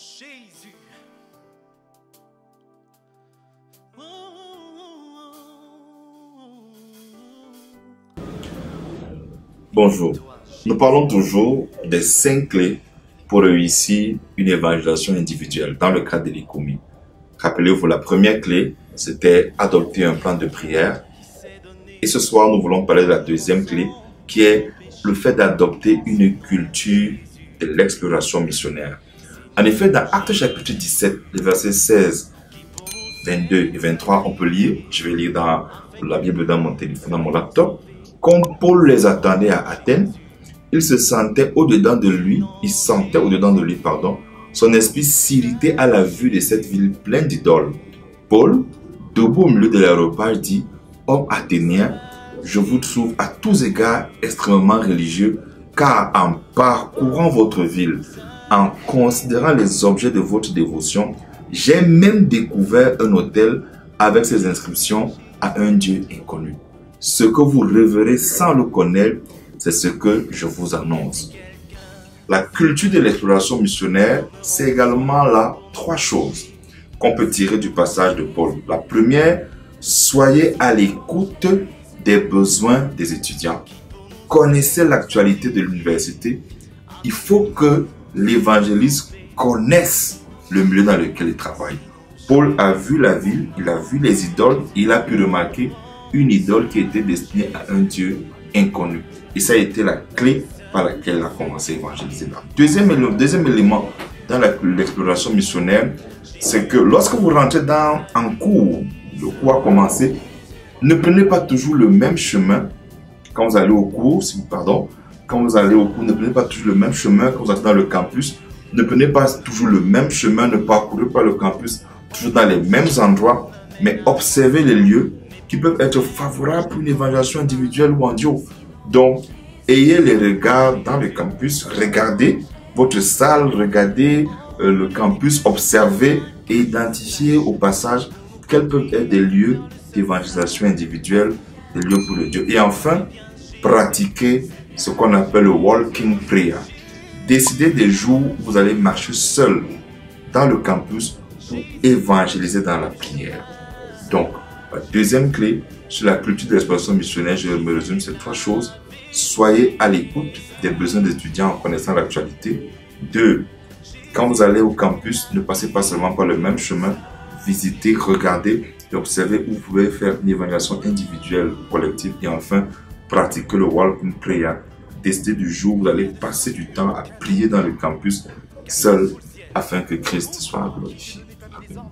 Jésus. Bonjour, nous parlons toujours des 5 clés pour réussir une évangélisation individuelle dans le cadre de l'économie. Rappelez-vous, la première clé, c'était adopter un plan de prière. Et ce soir, nous voulons parler de la deuxième clé, qui est le fait d'adopter une culture de l'exploration missionnaire. En effet, dans Actes chapitre 17, les versets 16, 22 et 23, on peut lire, je vais lire dans la Bible dans mon téléphone, dans mon laptop. Comme Paul les attendait à Athènes, il sentait au-dedans de lui, son esprit s'irritait à la vue de cette ville pleine d'idoles. Paul, debout au milieu de l'aéroport, dit: « Hommes athéniens, je vous trouve à tous égards extrêmement religieux, car en parcourant votre ville, en considérant les objets de votre dévotion, j'ai même découvert un autel avec ses inscriptions à un Dieu inconnu. Ce que vous révérez sans le connaître, c'est ce que je vous annonce. » La culture de l'exploration missionnaire, c'est également là 3 choses qu'on peut tirer du passage de Paul. La première, soyez à l'écoute des besoins des étudiants. Connaissez l'actualité de l'université. Il faut que l'évangéliste connaisse le milieu dans lequel il travaille. Paul a vu la ville, il a vu les idoles, il a pu remarquer une idole qui était destinée à un Dieu inconnu. Et ça a été la clé par laquelle il a commencé à évangéliser. Deuxième élément dans l'exploration missionnaire, c'est que lorsque vous rentrez en cours, le cours a commencé, ne prenez pas toujours le même chemin quand vous allez au cours, quand vous allez au cours, ne prenez pas toujours le même chemin quand vous entrez dans le campus, ne prenez pas toujours le même chemin, ne parcourez pas le campus toujours dans les mêmes endroits, mais observez les lieux qui peuvent être favorables pour une évangélisation individuelle ou en duo. Donc, ayez les regards dans le campus, regardez votre salle, regardez le campus, observez et identifiez au passage quels peuvent être des lieux d'évangélisation individuelle, des lieux pour le Dieu. Et enfin, pratiquez ce qu'on appelle le walking prayer. Décidez des jours où vous allez marcher seul dans le campus pour évangéliser dans la prière. Donc, la deuxième clé sur la culture de l'exploration missionnaire, je me résume ces 3 choses. Soyez à l'écoute des besoins des étudiants en connaissant l'actualité. 2. Quand vous allez au campus, ne passez pas seulement par le même chemin. Visitez, regardez et observez où vous pouvez faire une évaluation individuelle ou collective. Et enfin, pratiquez le walking prayer. Décidez du jour où vous allez passer du temps à prier dans le campus seul afin que Christ soit glorifié. Amen.